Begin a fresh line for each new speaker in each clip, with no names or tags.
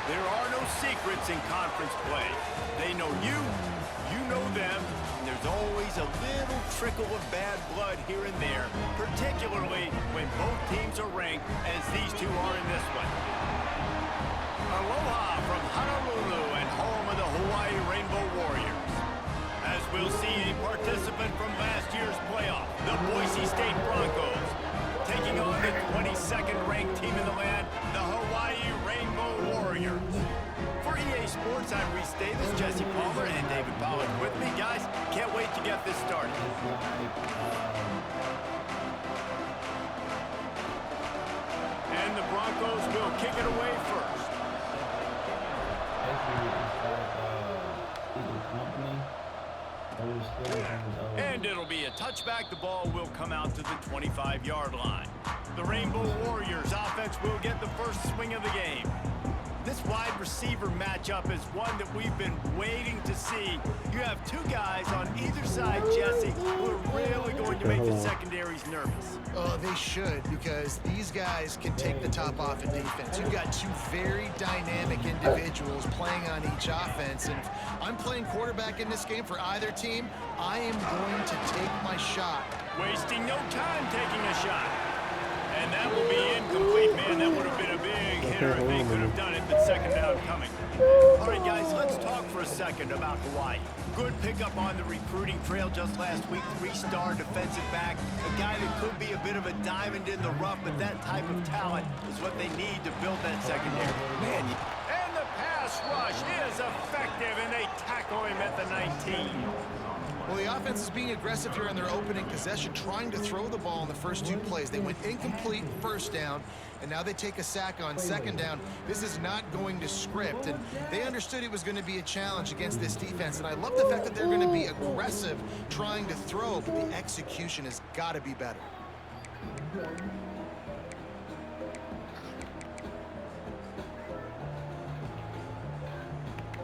There are no secrets in conference play. They know you, you know them, and there's always a little trickle of bad blood here and there, particularly when both teams are ranked, as these two are in this one. Aloha from Honolulu and home of the Hawaii Rainbow Warriors. As we'll see a participant from last year's playoff, the Boise State Broncos, taking on the 22nd ranked team in the land, the Hawaii Rainbow Warriors. For EA Sports, I'm Reese Davis, Jesse Palmer, and David Pollack with me. Guys, can't wait to get this started. And the Broncos will kick it away first. And it'll be a touchback. The ball will come out to the 25-yard line. The Rainbow Warriors offense will get the first swing of the game. This wide receiver matchup is one that we've been waiting to see. You have two guys on either side, Jesse, who are really going to make the secondaries nervous.
Oh, they should, because these guys can take the top off in defense. You've got two very dynamic individuals playing on each offense, and if I'm playing quarterback in this game for either team, I am going to take my shot.
Wasting no time taking a shot. And that will be incomplete. Man, that would have been a big hitter if they could have done it, but second down coming. All right, guys, let's talk for a second about Hawaii. Good pickup on the recruiting trail just last week. Three-star defensive back. A guy that could be a bit of a diamond in the rough, but that type of talent is what they need to build that secondary. Man, and the pass rush is effective, and they tackle him at the 19.
Well, the offense is being aggressive here on their opening possession, trying to throw the ball in the first two plays. They went incomplete first down, and now they take a sack on second down. This is not going to script, and they understood it was going to be a challenge against this defense, and I love the fact that they're going to be aggressive trying to throw, but the execution has got to be better.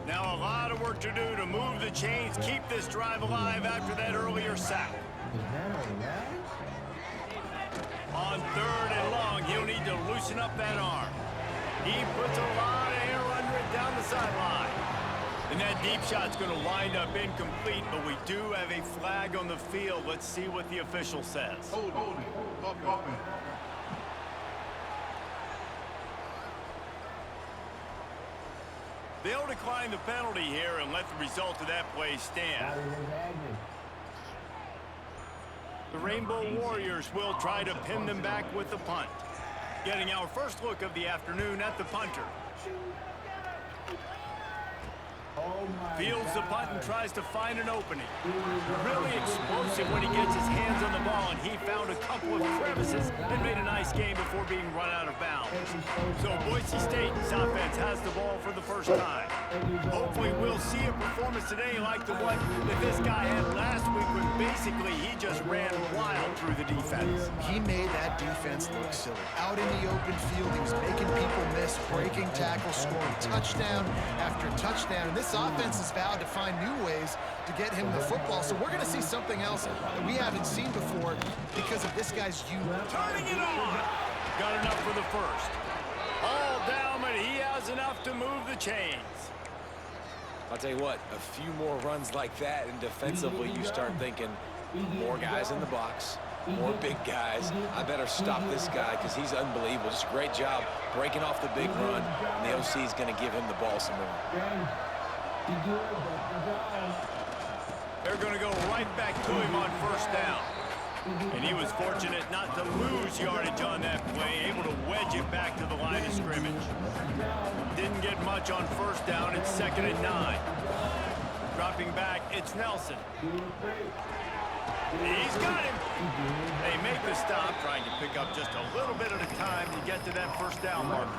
Now a lot of work to do to move the chains, keep this drive alive after that earlier sack. On third and long, he'll need to loosen up that arm. He puts a lot of air under it down the sideline. And that deep shot's going to wind up incomplete, but we do have a flag on the field. Let's see what the official says.
Hold it.
They'll decline the penalty here and let the result of that play stand. The Rainbow Warriors will try to pin them back with the punt. Getting our first look of the afternoon at the punter. Fields the punt and tries to find an opening. Really explosive when he gets his hands on the ball, and he found a couple of crevices and made a nice game before being run out of bounds. So Boise State's offense has the ball for the first time. Hopefully we'll see a performance today like the one that this guy had last week when basically he just ran wild through the defense.
He made that defense look silly. Out in the open field, he was making people miss, breaking tackles, scoring touchdown after touchdown. And this offense has vowed to find new ways to get him the football. So we're going to see something else that we haven't seen before because of this guy's unit.
Turning it on! Got enough for the first. All down, but he has enough to move the chains.
I'll tell you what, a few more runs like that, and defensively you start thinking more guys in the box, more big guys. I better stop this guy because he's unbelievable. Just a great job breaking off the big run, and the OC is going to give him the ball some more.
They're going to go right back to him on first down. And he was fortunate not to lose yardage on that play, able to wedge it back to the line of scrimmage. Didn't get much on first down. It's 2nd and 9. Dropping back, it's Nelson. He's got him. They make the stop, trying to pick up just a little bit at a time to get to that first down marker.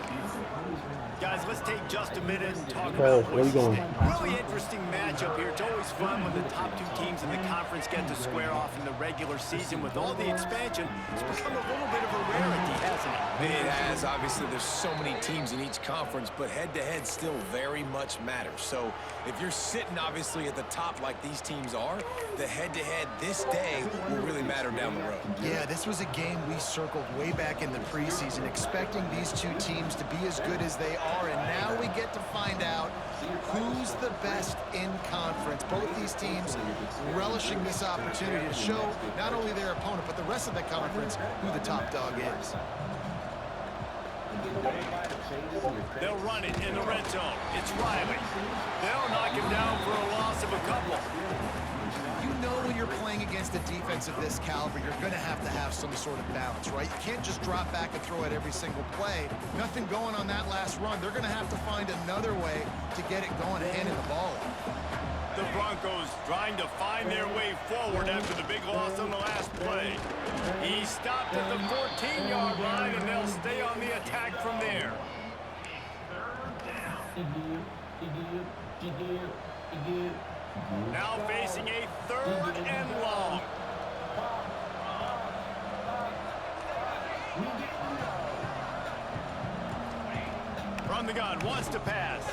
Guys, let's take just a minute and talk about what's at stake. Really interesting matchup here. It's always fun when the top 2 teams in the conference get to square off in the regular season. With all the expansion, it's become a little bit of a rarity, hasn't it?
It has. Obviously, there's so many teams in each conference, but head-to-head still very much matters. So if you're sitting, obviously, at the top like these teams are, the head-to-head this day will really matter down the road.
Yeah, this was a game we circled way back in the preseason, expecting these 2 teams to be as good as they are, and now we get to find out who's the best in conference. Both these teams relishing this opportunity to show not only their opponent, but the rest of the conference who the top dog is.
They'll run it in the red zone. It's Riley. They'll knock him down for a loss of a couple.
You know when you're playing against a defense of this caliber, you're going to have some sort of balance, right? You can't just drop back and throw it every single play. Nothing going on that last run. They're going to have to find another way to get it going and handing the ball off.
The Broncos trying to find their way forward after the big loss on the last play. He stopped at the 14-yard line, and they'll stay on the attack from there. Now facing a 3rd and long. From the gun, wants to pass.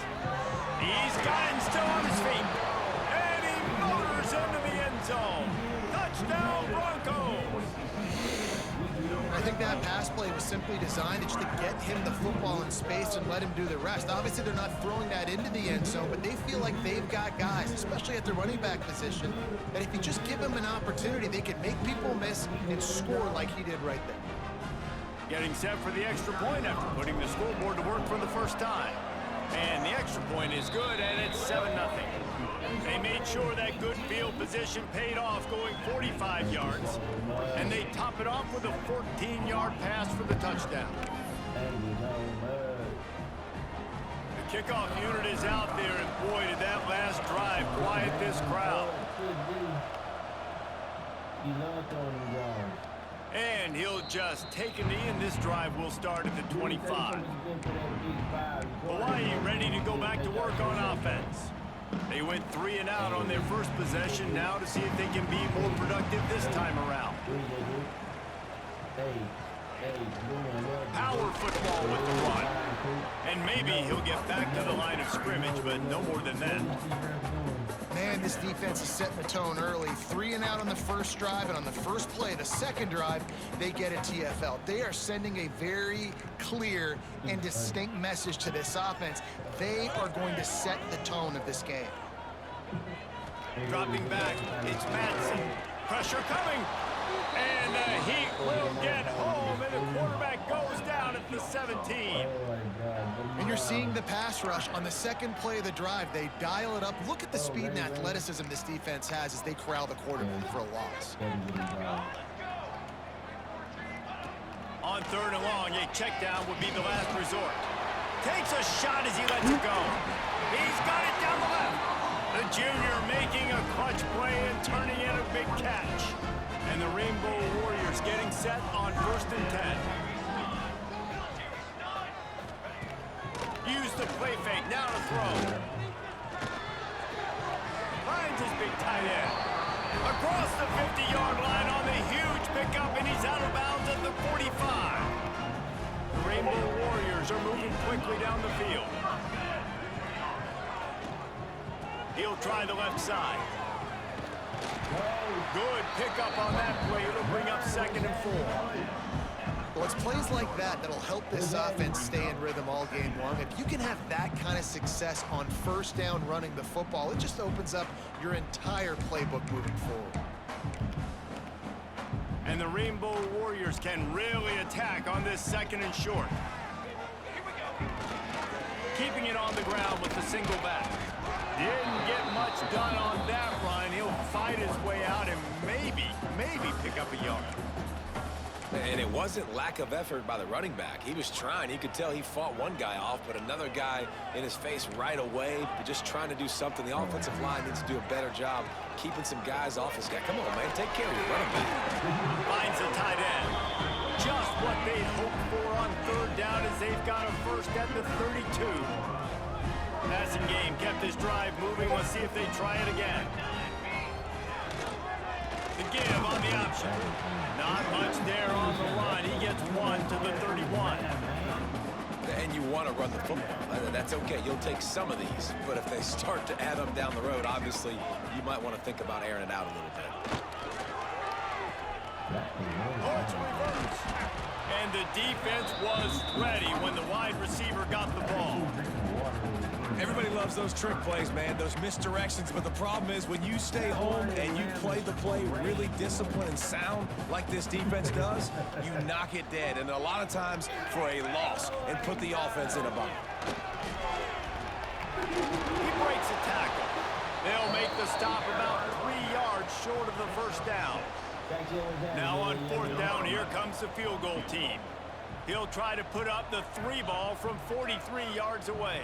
He's got him still on his feet. And he motors into the end zone. Touchdown, Broncos!
I think that pass play was simply designed just to get him the football in space and let him do the rest. Obviously, they're not throwing that into the end zone, but they feel like they've got guys, especially at the running back position, that if you just give them an opportunity, they can make people miss and score like he did right there.
Getting set for the extra point after putting the scoreboard to work for the first time. And the extra point is good, and it's 7-0. They made sure that good field position paid off, going 45 yards. And they top it off with a 14-yard pass for the touchdown. The kickoff unit is out there, and boy, did that last drive quiet this crowd. And he'll just take a knee, and this drive will start at the 25. Hawaii ready to go back to work on offense. They went 3 and out on their first possession, now to see if they can be more productive this time around. Power football with the run. And maybe he'll get back to the line of scrimmage, but no more than that.
Man, this defense is setting the tone early. 3 and out on the first drive, and on the first play, the second drive, they get a TFL. They are sending a very clear and distinct message to this offense. They are going to set the tone of this game.
Dropping back, it's Madsen. Pressure coming. And the Heat will get home, and the quarterback goes down at the 17.
And you're seeing the pass rush on the second play of the drive. They dial it up. Look at the speed and athleticism this defense has as they corral the quarterback for a loss.
On 3rd and long, a check down would be the last resort. Takes a shot as he lets it go. He's got it down the left. The junior making a clutch play and turning in a big catch. And the Rainbow Warriors getting set on 1st and 10. Use the play fake, now to throw. Finds his big tight end. Across the 50-yard line on the huge pickup, and he's out of bounds at the 45. The Rainbow Warriors are moving quickly down the field. He'll try the left side. Good pickup on that play. It'll bring up 2nd and 4.
Well, it's plays like that that'll help this offense stay in rhythm all game long. If you can have that kind of success on first down running the football, it just opens up your entire playbook moving forward.
And the Rainbow Warriors can really attack on this 2nd and short. Keeping it on the ground with the single back. Didn't get much done on that run. He'll fight his way out and maybe pick up a yard.
And it wasn't lack of effort by the running back. He was trying. You could tell he fought one guy off, but another guy in his face right away, just trying to do something. The offensive line needs to do a better job keeping some guys off his guy. Come on, man. Take care of your running back.
Finds a tight end. Just what they'd hoped for on third down as they've got a first at the 32. Passing game kept this drive moving. Let's see if they try it again. The give on the option. Not much there on the run. He gets one to the 31.
And you want to run the football. That's okay. You'll take some of these. But if they start to add them down the road, obviously, you might want to think about airing it out a little bit.
Oh, it's reversed. And the defense was ready when the wide receiver got the ball.
Everybody loves those trick plays, man, those misdirections, but the problem is when you stay home and you play the play really disciplined and sound like this defense does, you knock it dead, and a lot of times for a loss, and put the offense in a bind.
He breaks a tackle. They'll make the stop about 3 yards short of the first down. Now on fourth down, here comes the field goal team. He'll try to put up the 3 ball from 43 yards away.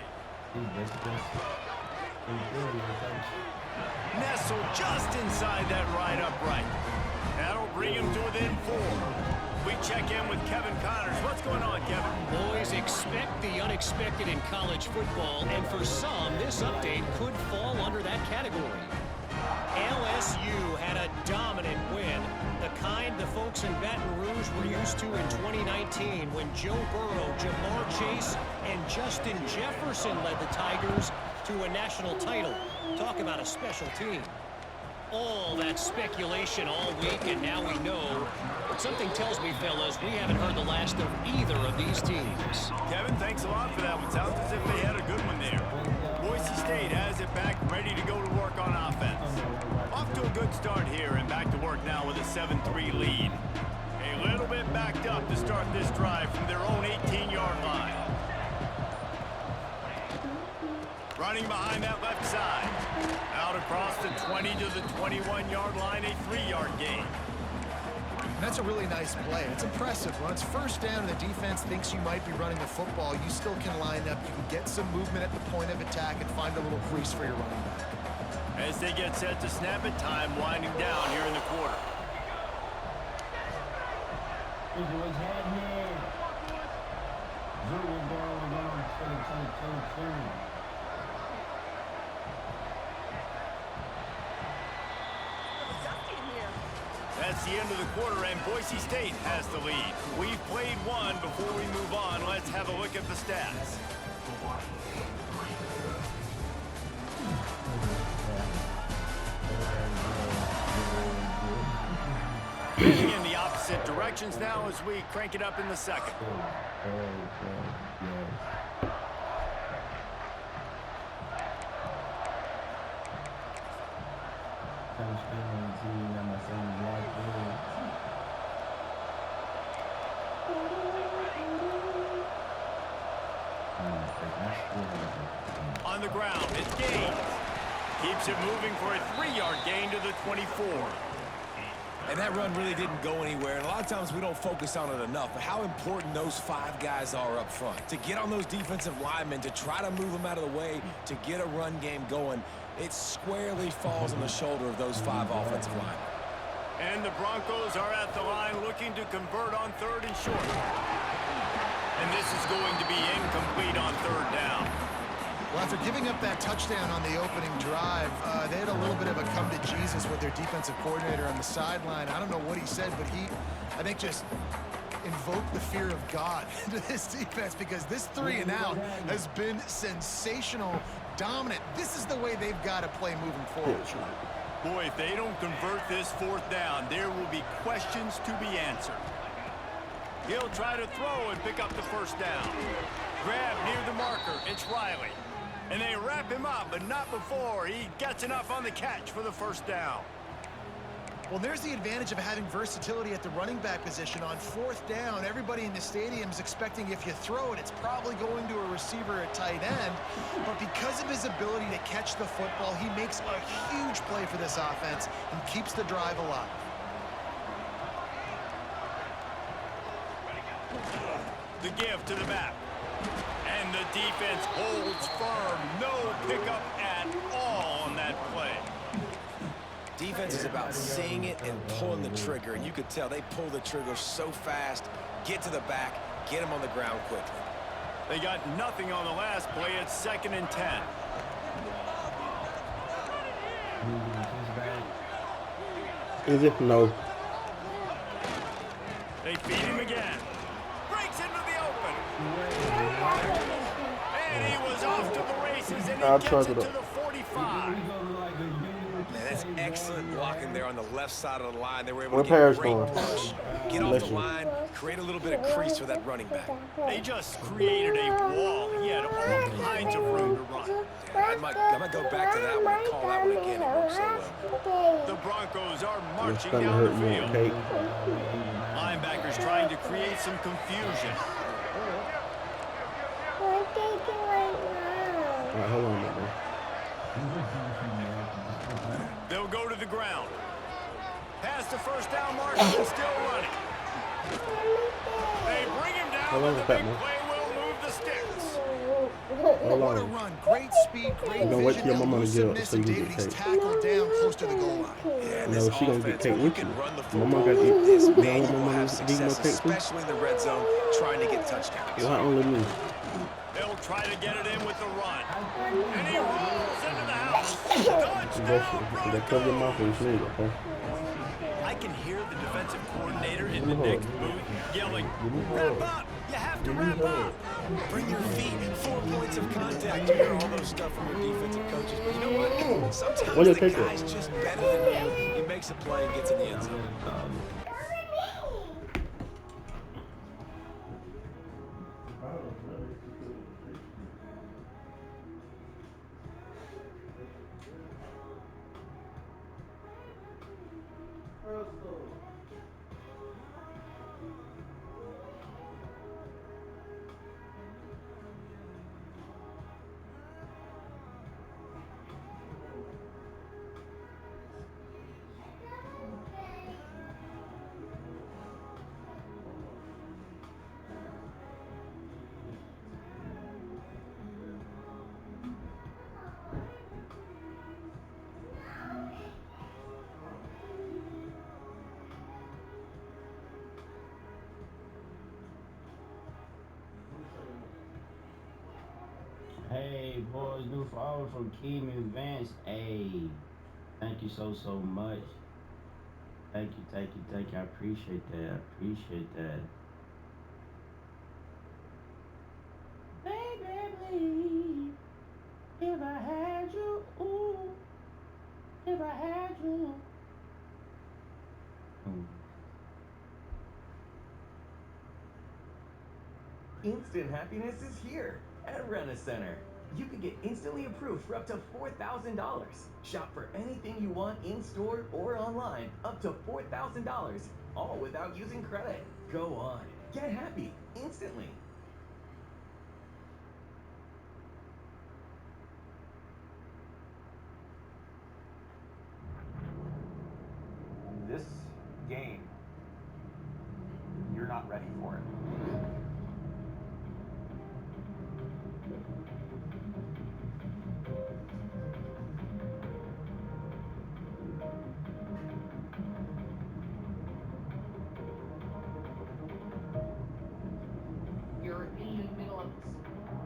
Nestled just inside that right upright. That'll bring him to within 4. We check in with Kevin Connors. What's going on, Kevin?
Boys, expect the unexpected in college football, and for some, this update could fall under that category. LSU had a dominant win, the kind the folks in Baton Rouge were used to in 2019 when Joe Burrow, Jamar Chase, and Justin Jefferson led the Tigers to a national title. Talk about a special team. All that speculation all week, and now we know. But something tells me, fellas, we haven't heard the last of either of these teams.
Kevin, thanks a lot for that one. Sounds as if they had a good one there. Boise State has it back, ready to go to work on offense. Off to a good start here and back to work now with a 7-3 lead. A little bit backed up to start this drive from their own 18-yard line. Running behind that left side. Out across the 20 to the 21-yard line, a 3-yard gain.
That's a really nice play. It's impressive. When it's first down and the defense thinks you might be running the football, you still can line up. You can get some movement at the point of attack and find a little crease for your running back.
As they get set to snap it, time winding down here in the quarter. That's the end of the quarter, and Boise State has the lead. We've played one. Before we move on, let's have a look at the stats. Heading in the opposite directions now as we crank it up in the second. On the ground, it's Gaines. Keeps it moving for a 3-yard gain to the 24.
And that run really didn't go anywhere. And a lot of times we don't focus on it enough, but how important those 5 guys are up front. To get on those defensive linemen, to try to move them out of the way, to get a run game going, it squarely falls on the shoulder of those 5 offensive linemen.
And the Broncos are at the line looking to convert on 3rd and short. And this is going to be incomplete on 3rd down.
Well, after giving up that touchdown on the opening drive, they had a little bit of a come to Jesus with their defensive coordinator on the sideline. I don't know what he said, but he, I think, just invoked the fear of God into this defense because this 3 and out has been sensational, dominant. This is the way they've got to play moving forward.
Boy, if they don't convert this 4th down, there will be questions to be answered. He'll try to throw and pick up the first down. Grab near the marker. It's Riley. And they wrap him up, but not before he gets enough on the catch for the first down.
Well, there's the advantage of having versatility at the running back position. On 4th down, everybody in the stadium is expecting if you throw it, it's probably going to a receiver at tight end. But because of his ability to catch the football, he makes a huge play for this offense and keeps the drive alive.
The give to the back. And the defense holds firm. No pickup at all on that play.
Defense is about seeing it and pulling the trigger, and you could tell they pull the trigger so fast, get to the back, get him on the ground quickly.
They got nothing on the last play. It's 2nd and 10.
Is it? No.
They feed him again. Breaks into the open. And he was off to the races, and he gets it to the 45.
Man, that's excellent blocking there on the left side of the line. They were able
Where
to get
Paris
a great
going?
push, get off the line, create a little bit of crease for that running back.
They just created a wall. He had all kinds of room to run.
I might go back to that one and call that one again. It worked so well.
The Broncos are
Your
marching
stomach
down the
hurt, you want
field.
cake?
Linebackers trying to create some confusion.
Alright, hold on, man.
They'll go to the ground. Past the 1st down mark and still running. They bring him down,
Hold on,
but the big
Fatman.
play will move the sticks.
Hold
What a
on.
run. Great speed, great
I'm gonna wait
vision,
till your
and
mama to get up
elusiveness,
so you
and
can
David,
get
he's
cake.
tackled down close to the goal line.
Yeah,
No,
this
she gonna get
offense,
cake
when you
with
can
you.
run the
My
football
mama got to
like
eat.
this,
You
man,
want
you
my
will
mama
have
to give you more
success,
cake too?
especially in the red zone, trying to get touchdowns.
Why only me?
They'll try to get it in with the run. And he rolls into the house.
Bless
Touchdown,
you. They cover your mouth when you sneeze, okay?
I can hear the defensive coordinator in the
Give me a
next
hug.
booth yelling,
Give me a
"Wrap
hug.
up! You have to
Give me a
wrap
hug.
up!"
Bring your feet, 4 points of contact. You hear all those stuff from your defensive coaches. But you know what? Sometimes
Where's your
the
cake at?
guy's just better than you. He makes a play and gets in the end zone.
Hey, boys, new follower from Keem Advance. Hey, thank you so much. Thank you. I appreciate that. Baby, please, if I had you, ooh, if I had you.
Instant happiness is here at Rent-A-Center. You can get instantly approved for up to $4,000. Shop for anything you want in-store or online, up to $4,000, all without using credit. Go on, get happy instantly.
This game, you're not ready for it.
You're in the middle of this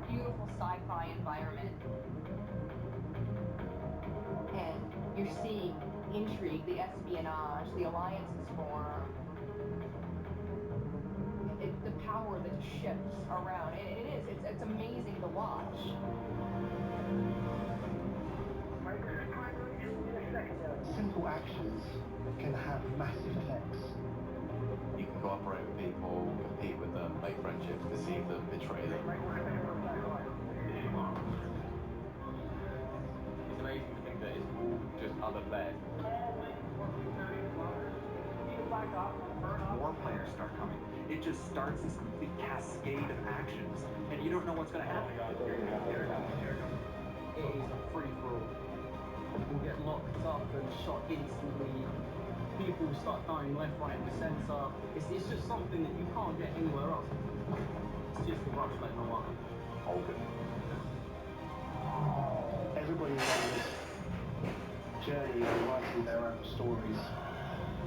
beautiful sci-fi environment, and you're seeing intrigue, the espionage, the alliances form, the power that just shifts around. It's amazing to watch.
Simple actions can have massive effects.
You can cooperate with people, compete with them, make friendships, deceive them, betray them. It's amazing to think that it's all just other players.
more players start coming. It just starts this complete cascade of actions, and you don't know what's going to happen. Here it comes. It is a free-for-all. People get locked up and shot instantly. People start dying left, right, and centre. It's just something that you can't get anywhere else. It's just the rush like no other.
Okay.
Everybody's on this journey of writing their own stories,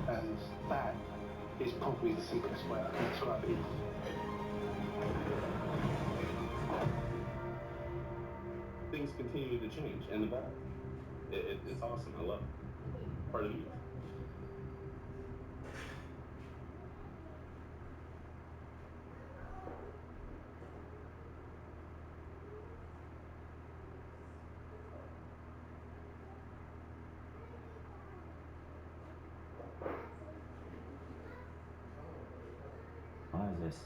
and that is probably the simplest way I can describe it.
Things continue to change, and the better. It's awesome. I love it. Part of you.
What is this?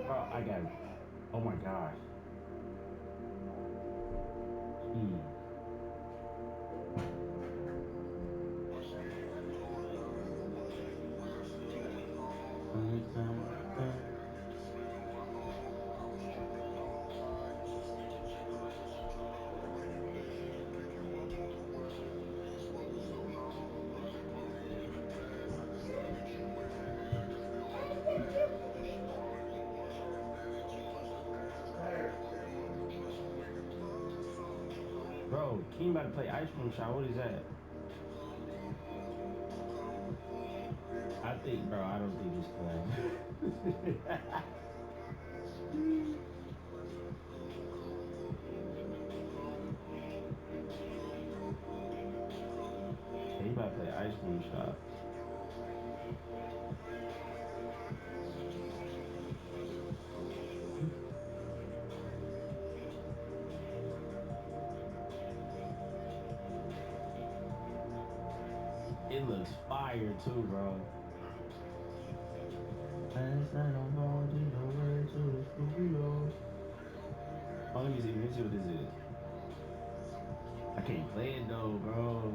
Bro, I got it. Oh my gosh. Jeez. Bro, King about to play ice cream shot. What is that? I think, bro, I don't think it's playing. He about to play ice cream shot. It looks fire too, bro. Last night I'm going to the studio. Oh, let me see what this is. I can't play it though, bro.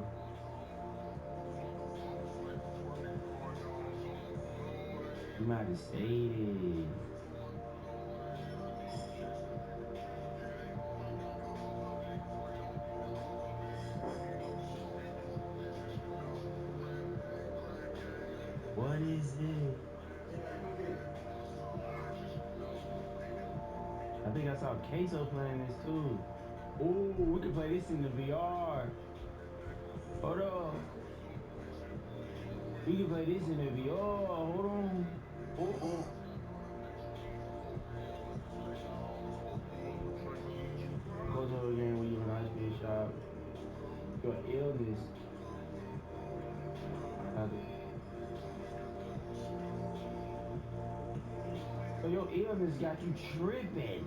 You might have saved it. What is it? I think I saw Queso playing this too. Ooh, we can play this in the VR. Hold on. We can play this in the VR. Hold on. Oh. Goes over again when you're in an ice cream shop. Your illness. So your illness got you tripping.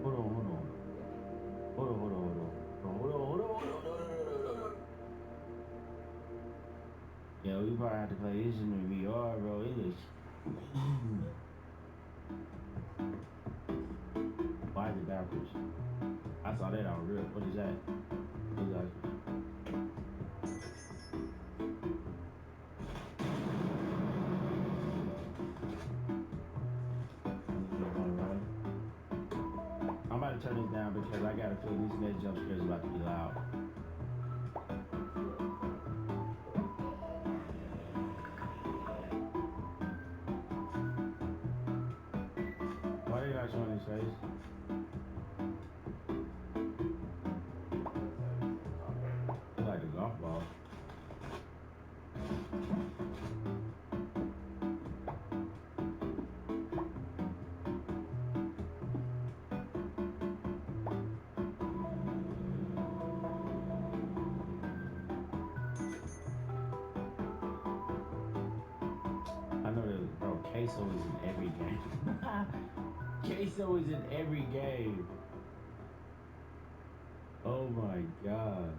Hold on. Yo, we probably have to play this in the VR, bro. It looks. Why is it backwards? I saw that on real. What is that? What is that? I'm about to turn this down because I got a feeling this next jump scare is about to be loud. Why are you not showing his face? It's like a golf ball. I know that, bro, Queso is in every game. Queso is in every game. Oh my god.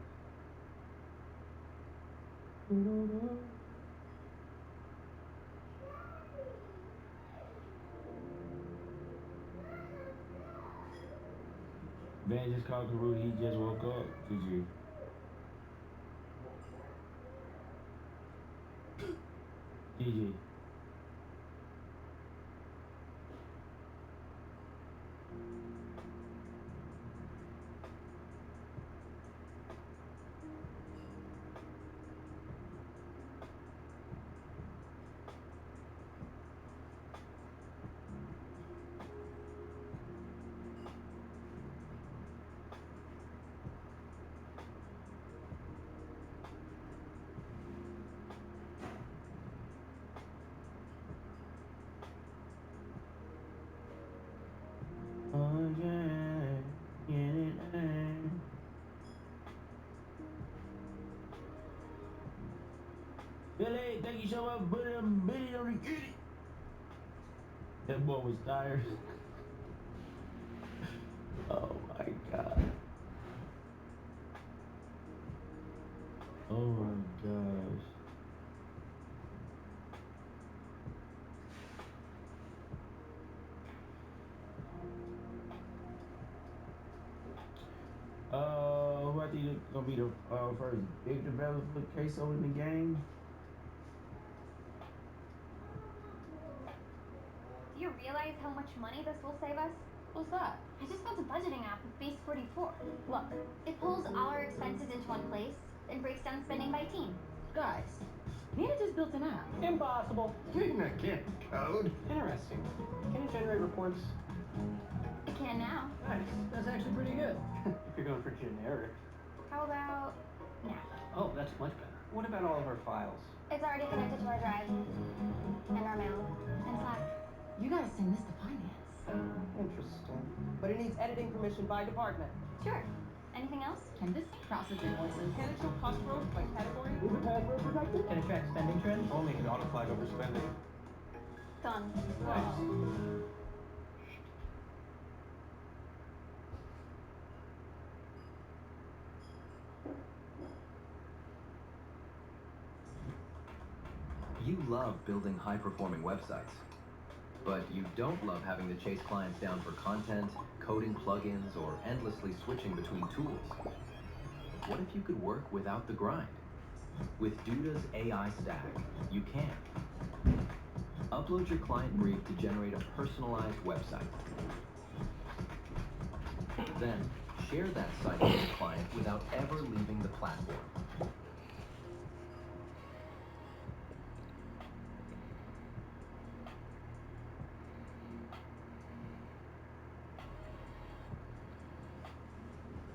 Man just called Karoo. He just woke up. GG. GG. Oh yeah, get it, Billy, thank you so much for putting a Billy on the kitty. That boy was tired. Oh my god. Oh my gosh. Who I think is gonna be the first big developer queso in the game?
Do you realize how much money this will save us? What's that? I just built a budgeting app with Base 44. Look, it pulls all our expenses into one place and breaks down spending by team.
Guys, Nina just built an app.
Impossible.
Nina can't code.
Interesting. Can it generate reports?
It can now.
Nice. That's actually pretty good. If you're going for generic.
How about now?
Oh, that's much better. What about all of our files?
It's already connected to our drive and our mail and Slack.
You gotta send this to finance.
Interesting.
But it needs editing permission by department.
Sure. Anything else?
Can this process invoices?
Can it show cost growth by category?
Is the password protected? Can it track spending trends? Only can auto flag over spending.
Done.
Nice.
You love building high-performing websites, but you don't love having to chase clients down for content, coding plugins, or endlessly switching between tools. What if you could work without the grind? With Duda's AI Stack, you can. Upload your client brief to generate a personalized website. Then, share that site with your client without ever leaving the platform.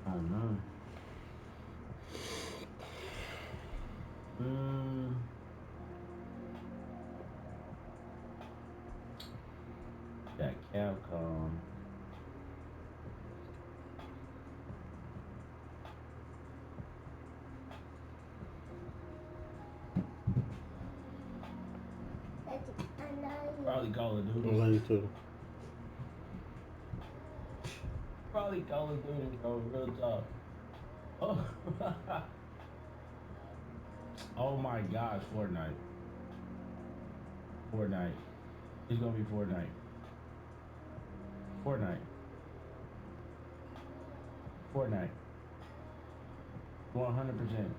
I don't know. That Capcom. Probably Call of Duty.
I like too.
Probably Call of Duty, bro. Real talk. Oh. Oh my gosh, Fortnite. Fortnite. It's gonna be Fortnite. Fortnite. Fortnite. 100%.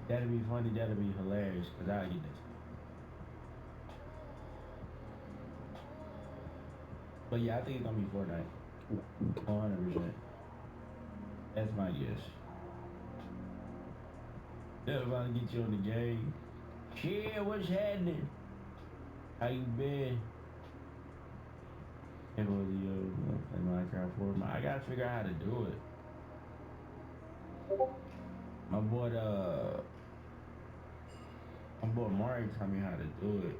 That'd be funny, that'd be hilarious, cause I get this. But yeah, I think it's gonna be Fortnite. 100%. That's my guess. They're about to get you on the game. Yeah, what's happening? How you been? It was play Minecraft for I gotta figure out how to do it. My boy Mario taught me how to do it.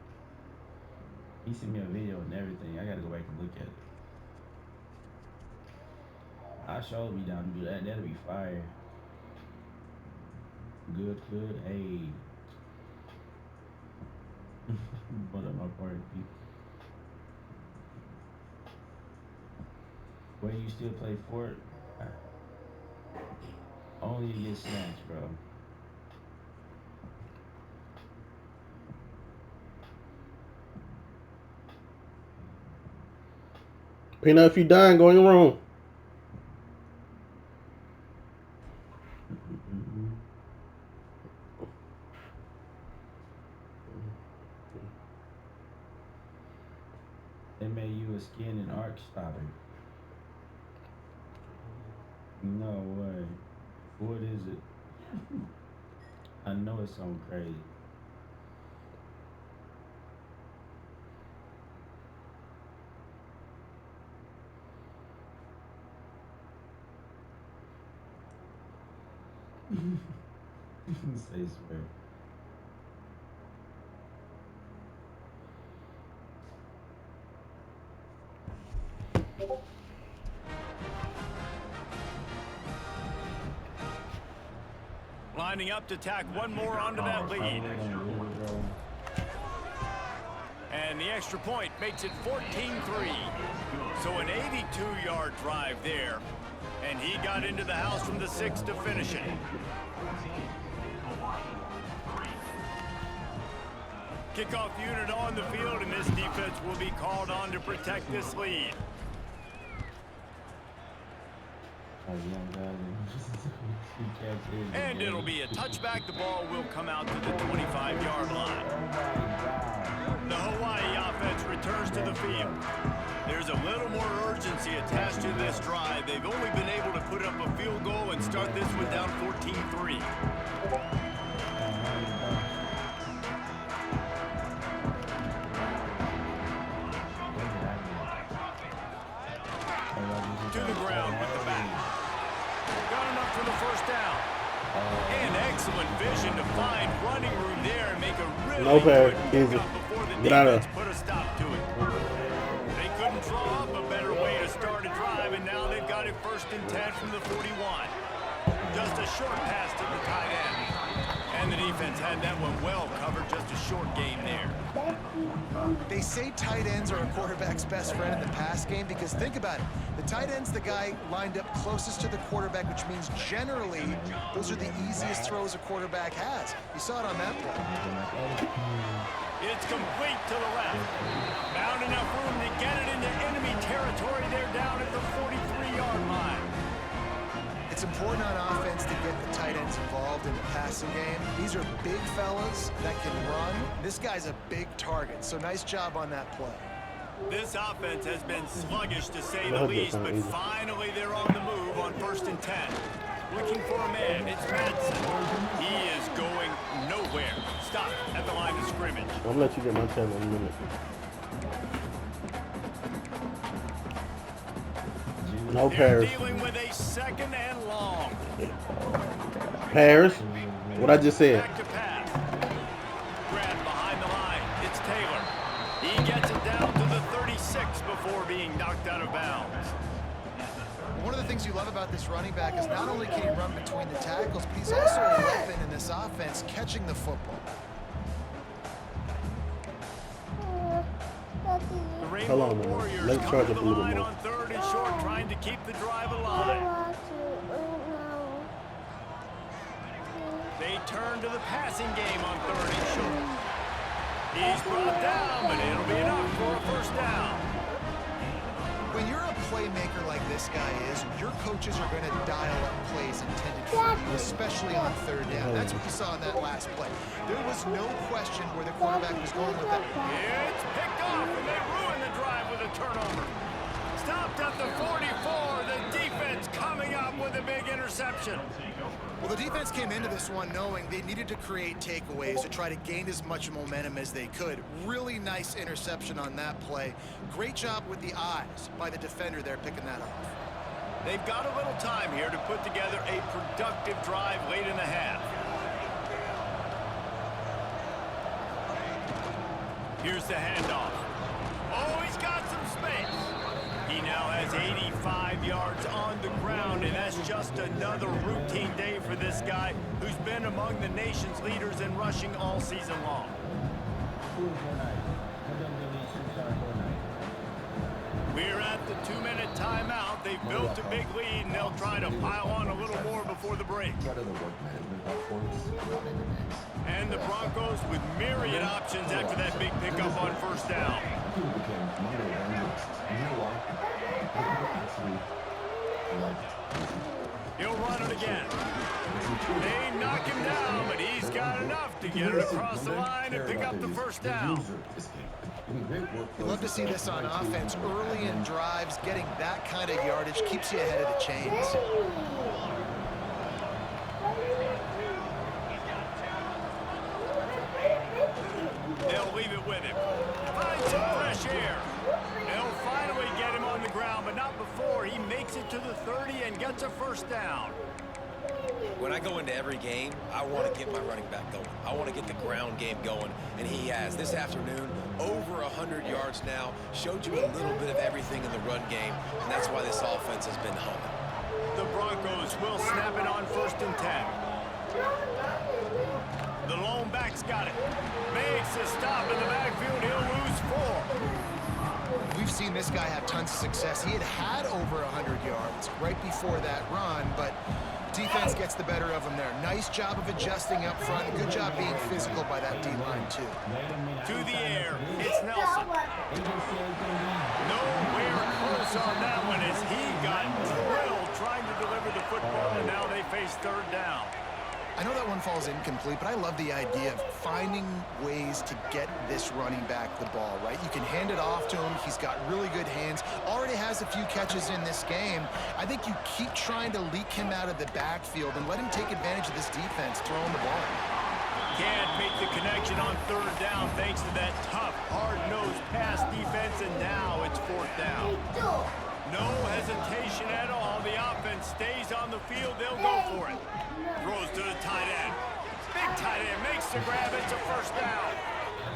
He sent me a video and everything. I gotta go back and look at it. I sure be down to do that. That'll be fire. Good. Hey. What up, my party people? Where you still play Fort? Only to get snatched, bro.
Peanut, if you dying, go in your room.
They made you a skin and arc stopper. No way. What is it? I know it's something crazy. Say swear.
Lining up to tack one more onto that lead. And the extra point makes it 14-3. So an 82-yard drive there. And he got into the house from the 6 to finish it. Kickoff unit on the field, and this defense will be called on to protect this lead. And it'll be a touchback. The ball will come out to the 25-yard line. The Hawaii offense returns to the field. There's a little more urgency attached to this drive. They've only been able to put up a field goal and start this one down 14-3. To the ground with the back. Got enough for the first down. And excellent vision to find running room there and make a really good pickup before the defense put a stop to it. They couldn't draw up a better way to start a drive, and now they've got it 1st and 10 from the 41. Just a short pass to the tight end. And the defense had that one well covered, just a short gain there.
They say tight ends are a quarterback's best friend in the pass game because think about it. The tight end's the guy lined up closest to the quarterback, which means generally those are the easiest throws a quarterback has. You saw it on that play.
It's complete to the left. Found enough room to get it into enemy territory. They're down at the 43-yard line.
It's important on offense to get the tight ends involved in the passing game. These are big fellas that can run. This guy's a big target, so nice job on that play.
This offense has been sluggish to say the least, but finally they're on the move on 1st and 10. Looking for a man, it's Madsen. He is going nowhere. Stop at the line of scrimmage.
I'm gonna let you get my 10 in a minute. No Paris.
Dealing with a 2nd and long.
Paris? What I just said.
Back to pass. Grab behind the line. It's Taylor. He gets it down to the 36 before being knocked out of bounds.
One of the things you love about this running back is not only can he run between the tackles, but he's also a weapon in this offense catching the football.
The Rainbow Warriors come to the line on 3rd and short, trying to keep the drive alive. They turn to the passing game on 3rd and short. He's brought down, but it'll be enough for a 1st down.
When you're a playmaker like this guy is, your coaches are going to dial up plays intended for you, especially on 3rd down. That's what you saw in that last play. There was no question where the quarterback was going with it.
It's picked off, and they ruin the drive with a turnover. Stopped at the 44. The defense coming up with a big interception.
Well, the defense came into this one knowing they needed to create takeaways to try to gain as much momentum as they could. Really nice interception on that play. Great job with the eyes by the defender there picking that off.
They've got a little time here to put together a productive drive late in the half. Here's the handoff. Oh, he's got some space. He now has 85 yards on the ground, and that's just another routine day for this guy who's been among the nation's leaders in rushing all season long. We're at the 2-minute timeout. They've built a big lead, and they'll try to pile on a little more before the break. And the Broncos with myriad options after that big pickup on 1st down. it again. They knock him down, but he's got enough to get it across the line and pick up the first down.
You love to see this on offense. Early in drives, getting that kind of yardage keeps you ahead of the chains.
They'll leave it with him. Find some fresh air. They'll finally get him on the ground, but not before he makes it to the 30 and gets a first down.
When I go into every game, I want to get my running back going. I want to get the ground game going, and he has. This afternoon, over 100 yards now, showed you a little bit of everything in the run game, and that's why this offense has been humming.
The Broncos will snap it on 1st and 10. The lone back's got it. Makes a stop in the backfield. He'll lose 4.
We've seen this guy have tons of success. He had over 100 yards right before that run, but defense gets the better of him there. Nice job of adjusting up front. Good job being physical by that D-line, too.
To the air, it's Nelson. Nowhere close on that one as he got drilled trying to deliver the football, and now they face 3rd down.
I know that one falls incomplete, but I love the idea of finding ways to get this running back the ball, right? You can hand it off to him. He's got really good hands. Already has a few catches in this game. I think you keep trying to leak him out of the backfield and let him take advantage of this defense throwing the ball.
Can't make the connection on 3rd down thanks to that tough, hard-nosed pass defense, and now it's 4th down. No hesitation at all. The offense stays on the field. They'll go for it. Throws to the tight end. Big tight end makes the grab. It's a first down.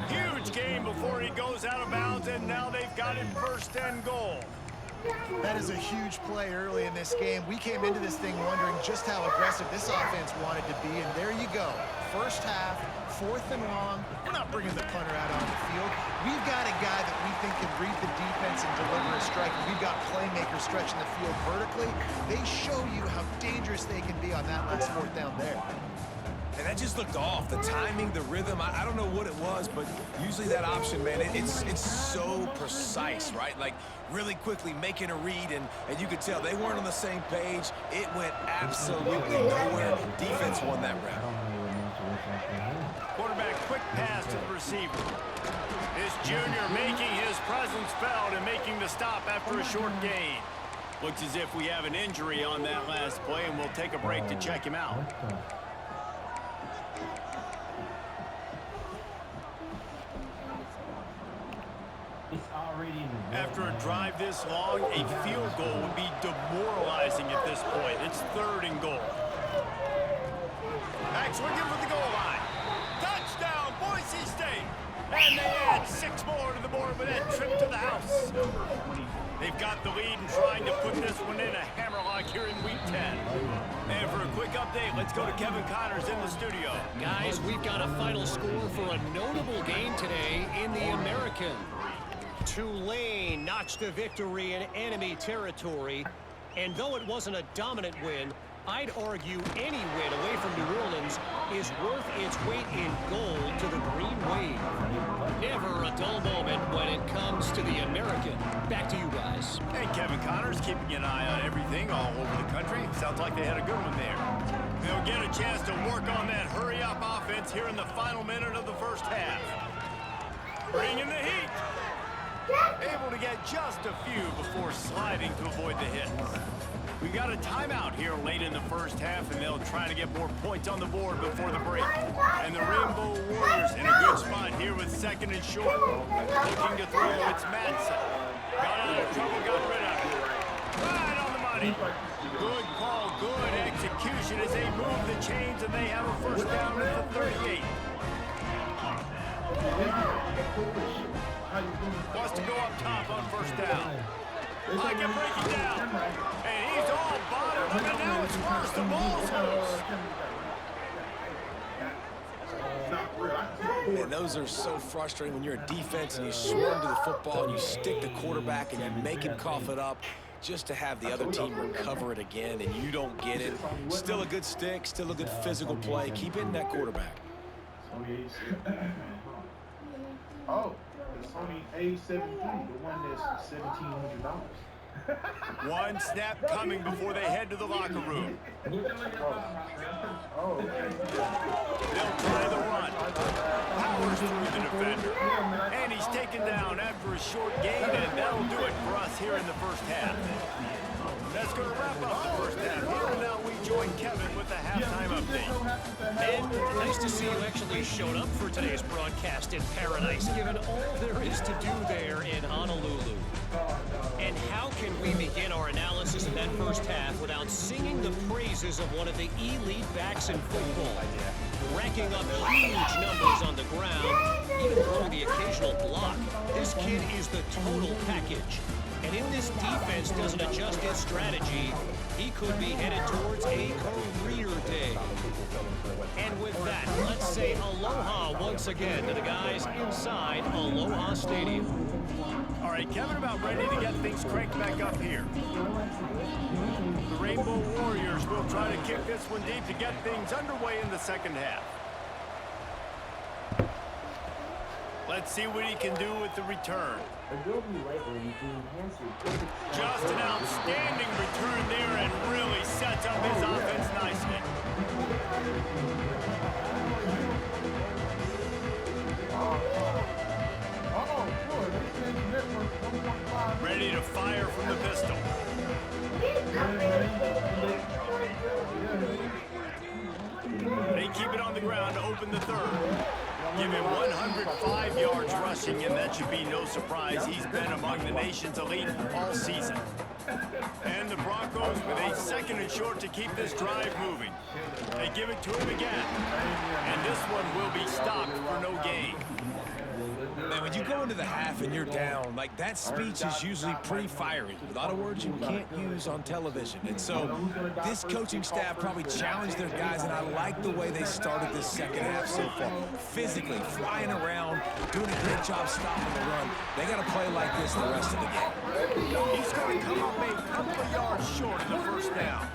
Huge gain before he goes out of bounds, and now they've got it 1st and goal.
That is a huge play early in this game. We came into this thing wondering just how aggressive this offense wanted to be, and there you go. First half, 4th and long. We're not bringing the punter out on the field. We've got a guy that we think can read the defense and deliver a strike. We've got playmakers stretching the field vertically. They show you how dangerous they can be on that last 4th down there.
And that just looked off. The timing, the rhythm, I don't know what it was, but usually that option, man, it's so precise, right? Like, really quickly making a read, and you could tell they weren't on the same page. It went absolutely nowhere. Defense won that round.
Quarterback quick pass to the receiver. This junior making his presence felt and making the stop after a short gain. Looks as if we have an injury on that last play, and we'll take a break to check him out. After a drive this long, a field goal would be demoralizing at this point. It's 3rd and goal. Back swinging for the goal line. Touchdown, Boise State. And they add 6 more to the board with that trip to the house. They've got the lead and trying to put this one in a hammerlock here in Week 10. And for a quick update, let's go to Kevin Connors in the studio.
Guys, we've got a final score for a notable game today in the American. Tulane notched a victory in enemy territory, and though it wasn't a dominant win, I'd argue any win away from New Orleans is worth its weight in gold to the Green Wave. Never a dull moment when it comes to the American. Back to you guys.
And Kevin Connors keeping an eye on everything all over the country. Sounds like they had a good one there. They'll get a chance to work on that hurry-up offense here in the final minute of the first half. Bringing the heat. Able to get just a few before sliding to avoid the hits. We've got a timeout here late in the first half, and they'll try to get more points on the board before the break. And the Rainbow Warriors in a good spot here with 2nd and short. Looking to throw, it's Madsen. Got out of trouble, got rid of it. Right on the money. Good call, good execution as they move the chains, and they have a first down at the 38. Wants to go up top on 1st down. I can break it down. And he's all bottom, and now it's first. The ball's loose.
And those are so frustrating when you're a defense and you swarm to the football and you stick the quarterback and you make him cough it up just to have the other team recover it again, and you don't get it. Still a good stick, still a good physical play. Keep hitting that quarterback.
Oh, the Sony A73, the one that's $1,700.
One snap coming before they head to the locker room. They'll try the run. Powers through the defender. And he's taken down after a short gain, and that'll do it for us here in the first half. That's going to wrap up the first half. Here and now we join Kevin with the halftime update.
And nice to see you actually showed up for today's broadcast in paradise, given all there is to do there in Honolulu. And how can we begin our analysis of that first half without singing the praises of one of the elite backs in football? Racking up huge numbers on the ground, even throwing the occasional block. This kid is the total package. And if this defense doesn't adjust its strategy, he could be headed towards a career day. And with that, let's say aloha once again to the guys inside Aloha Stadium.
All right, Kevin, about ready to get things cranked back up here. The Rainbow Warriors will try to kick this one deep to get things underway in the second half. Let's see what he can do with the return. Just an outstanding return there and really sets up his offense nicely. Ready to fire from the pistol. They keep it on the ground to open the third. Give him 105 yards rushing, and that should be no surprise. He's been among the nation's elite all season. And the Broncos with a second and short to keep this drive moving. They give it to him again. And this one will be stopped for no gain.
Man, when you go into the half and you're down, like that speech is usually pretty fiery. A lot of words you can't use on television. And so this coaching staff probably challenged their guys, and I like the way they started this second half so far. Physically, flying around, doing a great job stopping the run. They got to play like this the rest of the game.
He's going to come up a couple of yards short of the first down.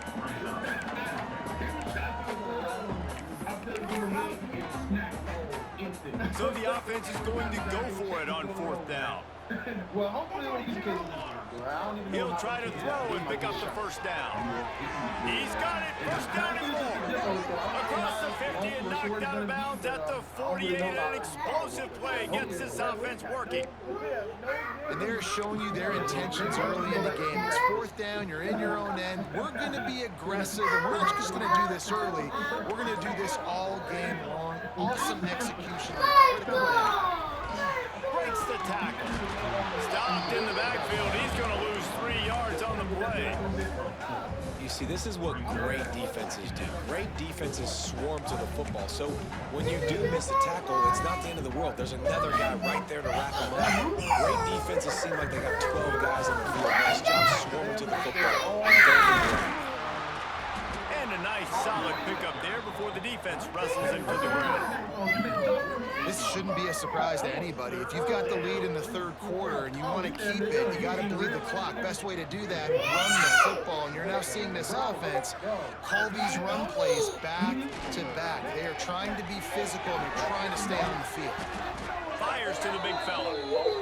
So the offense is going to go for it on fourth down.
Well, hopefully on these cases,
he'll try to throw and pick up the first down. He's got it. First down and more. Across the 50 and knocked out of bounds at the 48. An explosive play gets this offense working.
And they're showing you their intentions early in the game. It's fourth down. You're in your own end. We're going to be aggressive, and we're not just going to do this early. We're going to do this all game long. Awesome execution.
Breaks the tackle. Stopped in the backfield. He's going to lose 3 yards on the play.
You see, this is what great defenses do. Great defenses swarm to the football. So when you do miss a tackle, it's not the end of the world. There's another guy right there to wrap him up. Great defenses seem like they got 12 guys on the field. Nice job swarming to the football.
And a nice solid pickup there before the defense wrestles him to the ground.
This shouldn't be a surprise to anybody. If you've got the lead in the third quarter and you want to keep it, you got to bleed the clock. Best way to do that, run the football. And you're now seeing this offense call these run plays back to back. They are trying to be physical and they're trying to stay on the field.
Fires to the big fella.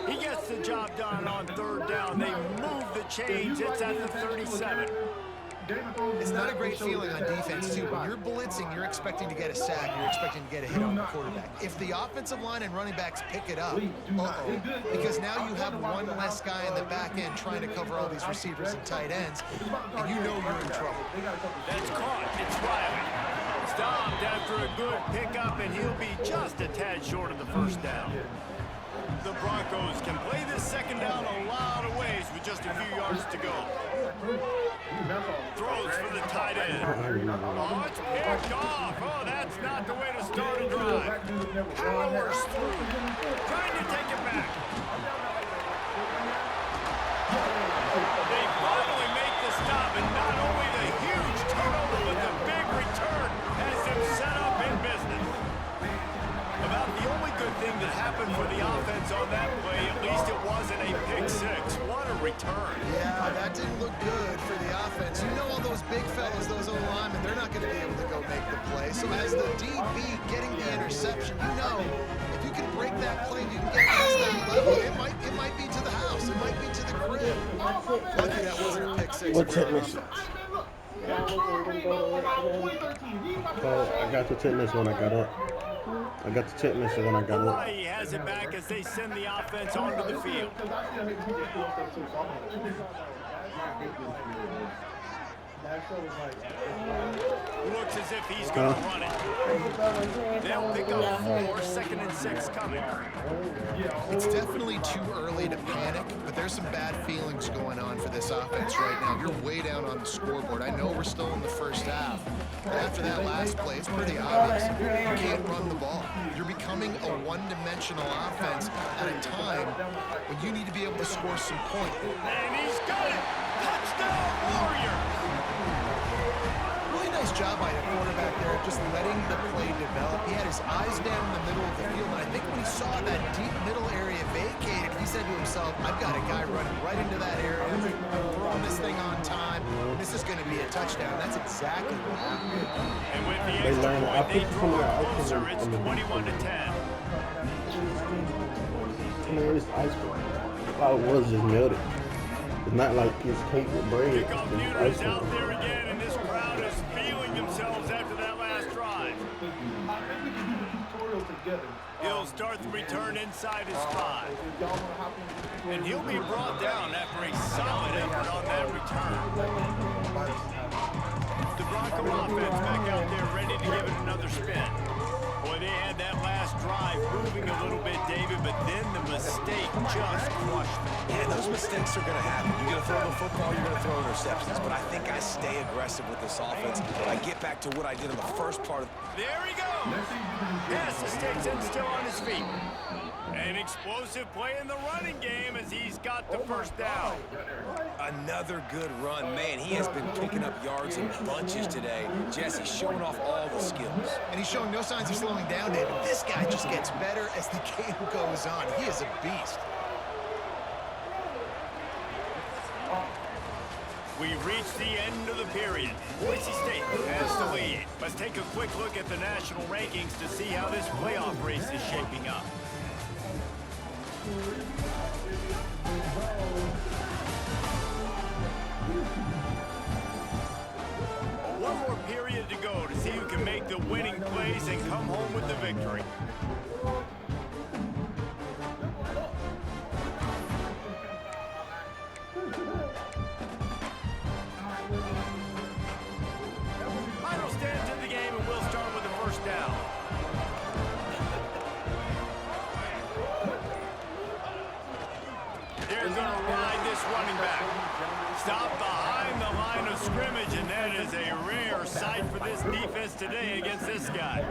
He gets the job done on third down. They move the chains. It's at the 37.
It's not a great feeling on defense, too. When you're blitzing, you're expecting to get a sack. You're expecting to get a hit on the quarterback. If the offensive line and running backs pick it up, because now you have one less guy in the back end trying to cover all these receivers and tight ends, and you know you're in trouble.
That's caught. It's Riley. Stopped after a good pickup, and he'll be just a tad short of the first down. The Broncos can play this second down a lot of ways with just a few yards to go. Throws for the tight end. Oh, it's picked off. Oh, that's not the way to start a drive. Powers through. Trying to take it back. They finally make the stop, and not only the huge turnover, but the big return has them set up in business. About the only good thing that happened for the offense on that play, at least it wasn't a pick six. What a return.
Yeah, that didn't look good for the offense. You know all those big fellas, those O-linemen, they're not going to be able to go make the play. So as the DB getting the interception, you know, if you can break that play, you can get past that level. It might be to the house. It might be to the crib. Lucky that wasn't a pick six.
What technician? I got the technician when I got up. I got the technician when I got up.
Hawaii has it back as they send the offense onto the field. Looks as if he's going to run it. They'll pick up 4, 2nd and 6 coming.
It's definitely too early to panic, but there's some bad feelings going on for this offense right now. You're way down on the scoreboard. I know we're still in the first half, but after that last play, it's pretty obvious. You can't run the ball. You're becoming a one-dimensional offense at a time when you need to be able to score some points.
And he's got it! Touchdown, Warriors!
Really nice job by the quarterback there, just letting the play develop. He had his eyes down in the middle of the field, and I think when he saw that deep middle area vacated, he said to himself, I've got a guy running right into that area, throwing this thing on time. This is going to be a touchdown. That's exactly what happened.
And with the extra point, they draw closer. It's 21 to 10.
This ice cream. All it was just melted. It's not like it's cake with bread.
Kickoff Muter is out there again, and this crowd is feeling themselves after that last drive. He'll start the return inside his 5. And he'll be brought down after a solid effort on that return. The Bronco offense back out there ready to give it another spin. Boy, they had that last drive moving a little bit, David, but then the mistake just crushed them.
Yeah, those mistakes are going to happen. You're going to throw the football, you're going to throw interceptions, but I think I stay aggressive with this offense. I get back to what I did in the first part of.
There he goes! Pass mistakes and still on his feet. An explosive play in the running game as he's got the first down.
Another good run. Man, he has been picking up yards in bunches today. Jesse's showing off all the skills.
And he's showing no signs of slowing down, David. This guy just gets better as the game goes on. He is a beast.
We've reached the end of the period. Boise State has the lead. Let's take a quick look at the national rankings to see how this playoff race is shaping up. One more period to go to see who can make the winning plays and come home with the victory. Final stands in the game, and we'll start with the first down. They're going to ride this running back. Stop behind the line of scrimmage, and that is a rare sight for this defense today against this guy.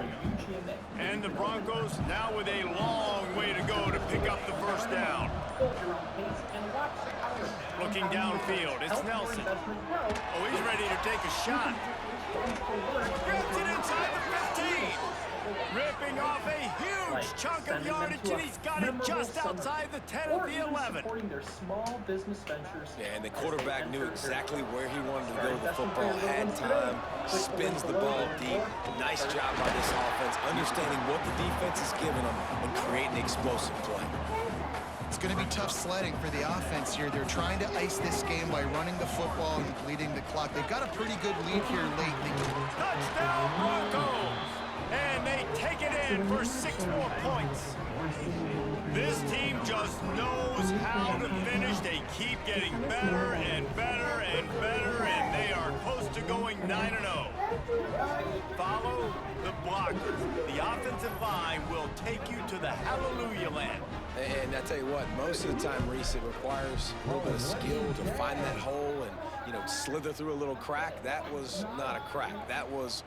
And the Broncos now with a long way to go to pick up the first down. Looking downfield, it's Nelson. Oh, he's ready to take a shot. Grabs it inside the 15. Ripping off a huge chunk of yardage, and he's got it just outside the 10 of the 11.
Yeah, and the quarterback knew exactly where he wanted to go. The football had time, spins the ball deep. Nice job by this offense, understanding what the defense is giving them and creating explosive play.
It's going to be tough sledding for the offense here. They're trying to ice this game by running the football and bleeding the clock. They've got a pretty good lead here late.
Touchdown, Broncos! And they take it in for 6 more points. This team just knows how to finish. They keep getting better and better and better, and they are close to going 9-0. Follow the blockers. The offensive line will take you to the hallelujah land.
And I tell you what, most of the time, Reese, it requires a little bit of skill to find that hole and, you know, slither through a little crack. That was not a crack. That was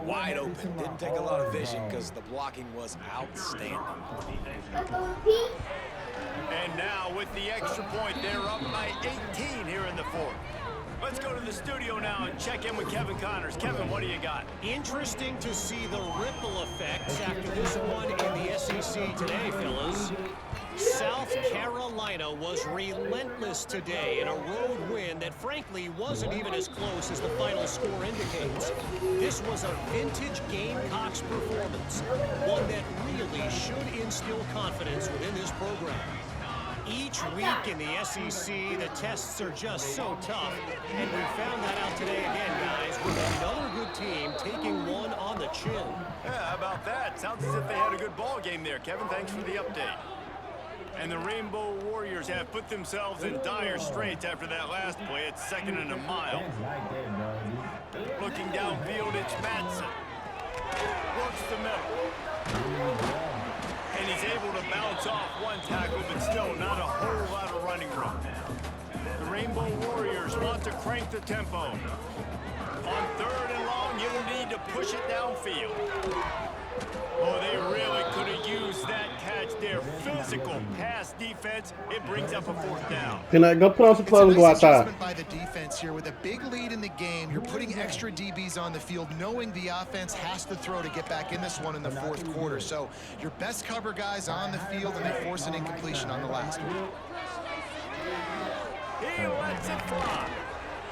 wide open. Didn't take a lot of vision because the blocking was outstanding.
And now with the extra point, they're up by 18 here in the fourth. Let's go to the studio now and check in with Kevin Connors. Kevin, what do you got?
Interesting to see the ripple effects after this one in the SEC today, fellas. South Carolina was relentless today in a road win that frankly wasn't even as close as the final score indicates. This was a vintage Gamecocks performance, one that really should instill confidence within this program. Each week in the SEC, the tests are just so tough, and we found that out today again, guys, with another good team taking one on the chin.
Yeah, how about that? Sounds as if they had a good ball game there, Kevin. Thanks for the update. And the Rainbow Warriors have put themselves in dire straits after that last play. It's 2nd and a mile. Looking downfield, it's Madsen. Works the middle. And he's able to bounce off one tackle, but still not a whole lot of running room. The Rainbow Warriors want to crank the tempo. On 3rd and long, you'll need to push it downfield. Oh, they really could have used that catch there. Physical pass defense. It brings up a 4th down.
Can I go put on some clothes and go outside?
By the defense here with a big lead in the game. You're putting extra DBs on the field, knowing the offense has to throw to get back in this one in the 4th quarter. So your best cover guys on the field, and they force an incompletion on the last one.
He lets it fly.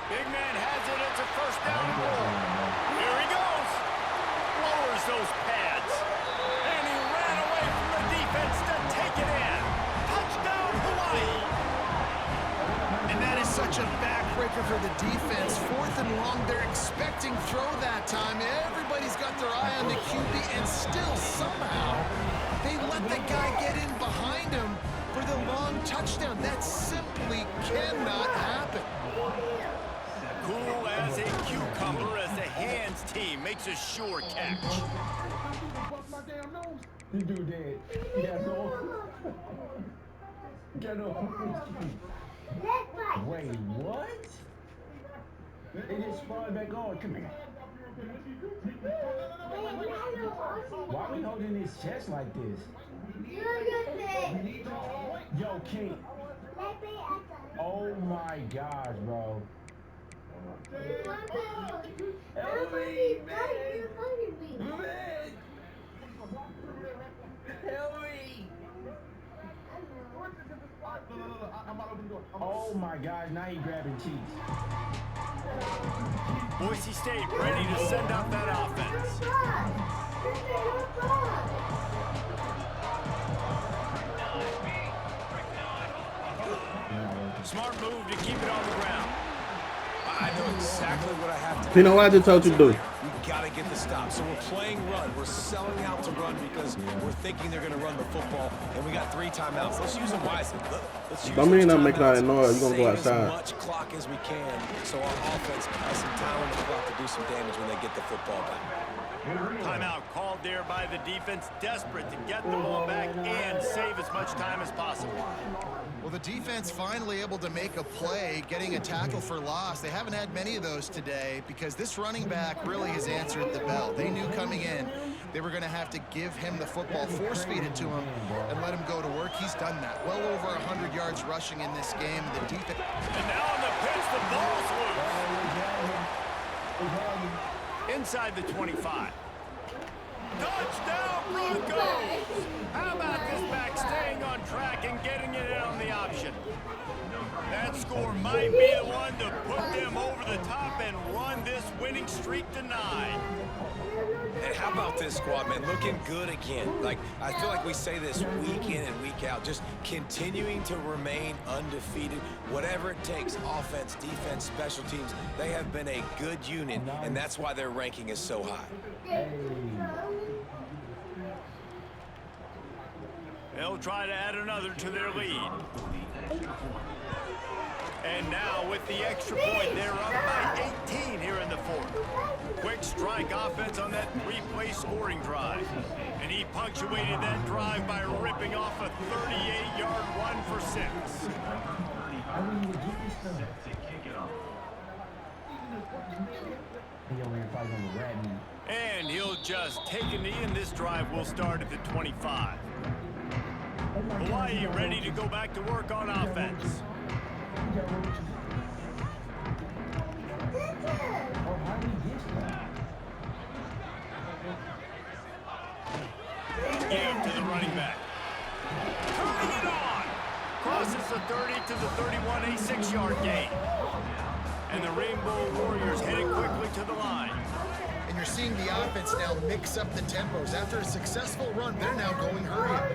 Big man has it. It's a 1st down goal. Here he goes. Lowers those pads. And he ran away from the defense to take it in. Touchdown, Hawaii.
And that is such a backbreaker for the defense. 4th and long, they're expecting throw that time. Everybody's got their eye on the QB, and still somehow they let the guy get in behind him for the long touchdown. That simply cannot happen.
Cool as a cucumber as the hands team makes a sure catch.
You do that. Yeah, no. Get no. Wait, what? It just spawned back on. Come here. Why are we holding his chest like this? Yo, Kate. Oh my gosh, bro. Help me, man. Man. Help me. Oh my God, now you grabbing cheeks.
Boise State ready to send out that offense. Smart move to keep it on the ground.
I know exactly what I have to do.
You know what I just told you to do?
We gotta get the stop. So we're playing run. We're selling out to run because we're thinking they're gonna run the football, and we got 3 timeouts. Let's use them wisely. Let's use
Don't mean I'm making out of noise. You're gonna go outside.
Save as much clock as we can, so our offense has some time on the clock to do some damage when they get the football back.
Timeout called there by the defense, desperate to get the ball back and save as much time as possible.
Well, the defense finally able to make a play, getting a tackle for loss. They haven't had many of those today because this running back really has answered the bell. They knew coming in they were going to have to give him the football, force feed it to him, and let him go to work. He's done that. Well over 100 yards rushing in this game. The defense.
And now on the pitch, the ball's loose. Inside the 25. Touchdown, Broncos! How about this back staying on track and getting it in on the option? That score might be the one to put them over the top and run this winning streak to 9.
And how about this squad, man? Looking good again. Like, I feel like we say this week in and week out, just continuing to remain undefeated. Whatever it takes, offense, defense, special teams, they have been a good unit, and that's why their ranking is so high.
They'll try to add another to their lead. And now with the extra point, they're up by 18 here in the 4th. Quick strike offense on that 3-play scoring drive. And he punctuated that drive by ripping off a 38-yard run for 6. And he'll just take a knee, and this drive will start at the 25. Hawaii ready to go back to work on offense. Give to the running back. Turning it to the 31, a 6-yard gain. And the Rainbow Warriors headed quickly to the line.
And you're seeing the offense now mix up the tempos. After a successful run, they're now going hurry up.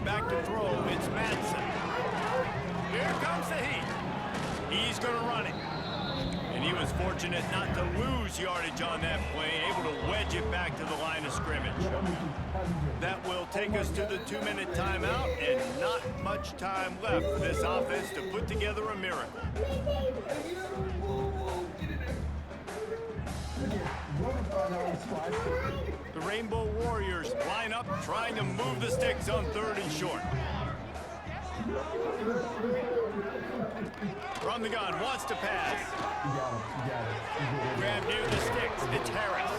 Back to throw, it's Madsen. Here comes the heat. He's going to run it. And he was fortunate not to lose yardage on that play, able to wedge it back to the line of scrimmage. That will take us to the 2-minute timeout, and not much time left for this offense to put together a miracle. The Rainbow Warriors line up, trying to move the sticks on 3rd and short. From the gun, wants to pass. Grab near the sticks, it's Harris.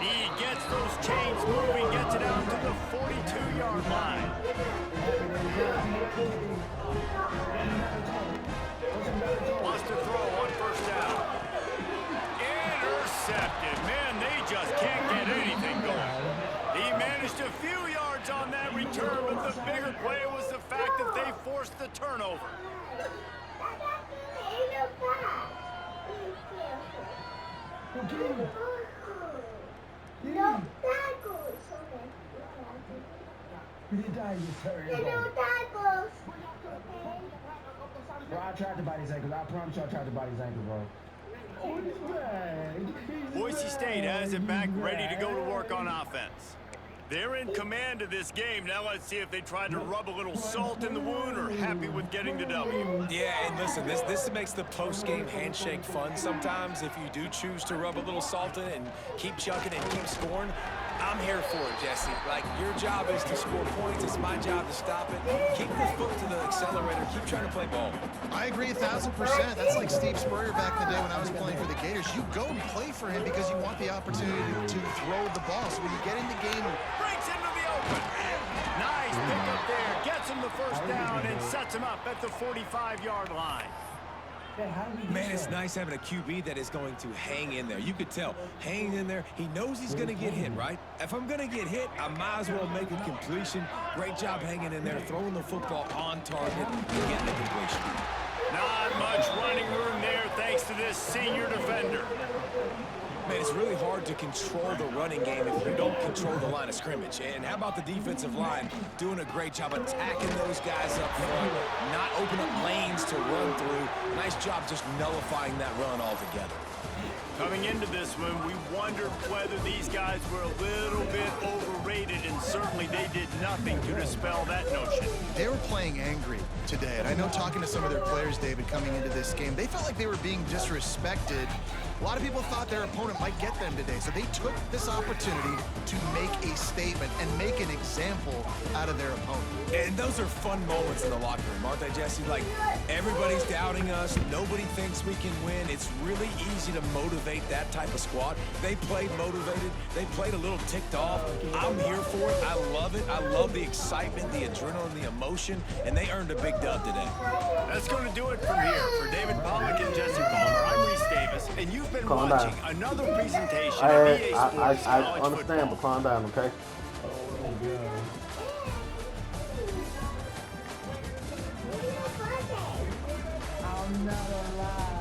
He gets those chains moving, gets it out to the 42-yard line. Wants to throw on 1st down. Intercepted. Man, they just can't get anything going. He managed a few yards on that return, but the bigger play was the fact that they forced the turnover.
Bro, I tried to bite his ankles. I promise you I tried to bite his ankles, bro.
Boise State has it back, ready to go to work on offense. They're in command of this game. Now let's see if they try to rub a little salt in the wound or happy with getting the W.
Yeah, and listen, this makes the post-game handshake fun sometimes. If you do choose to rub a little salt in it and keep chucking and keep scoring, I'm here for it, Jesse. Like, your job is to score points. It's my job to stop it. Keep the foot to the accelerator. Keep trying to play ball.
I agree 1,000%. That's like Steve Spurrier back in the day when I was playing for the Gators. You go and play for him because you want the opportunity to throw the ball. So when you get in the game,
breaks into the open. Nice pickup there. Gets him the 1st down and sets him up at the 45-yard line.
Man, it's nice having a QB that is going to hang in there. You could tell, hanging in there, he knows he's going to get hit, right? If I'm going to get hit, I might as well make a completion. Great job hanging in there, throwing the football on target, and getting the completion.
Not much running room there thanks to this senior defender.
Man, it's really hard to control the running game if you don't control the line of scrimmage. And how about the defensive line doing a great job attacking those guys up front, not open up lanes to run through. Nice job just nullifying that run altogether.
Coming into this one, we wondered whether these guys were a little bit overrated, and certainly they did nothing to dispel that notion.
They were playing angry today, and I know talking to some of their players, David, coming into this game, they felt like they were being disrespected. A lot of people thought their opponent might get them today, so they took this opportunity to make a statement and make an example out of their opponent.
And those are fun moments in the locker room, aren't they, Jesse? Like, everybody's doubting us. Nobody thinks we can win. It's really easy to motivate that type of squad. They played motivated. They played a little ticked off. I'm here for it. I love it. I love the excitement, the adrenaline, the emotion, and they earned a big dub today.
That's going to do it from here. For David Pollack and Jesse Palmer, I'm Reese Davis, and you've been watching another presentation of EA Sports
I understand, but calm down, okay?
I'm not alive.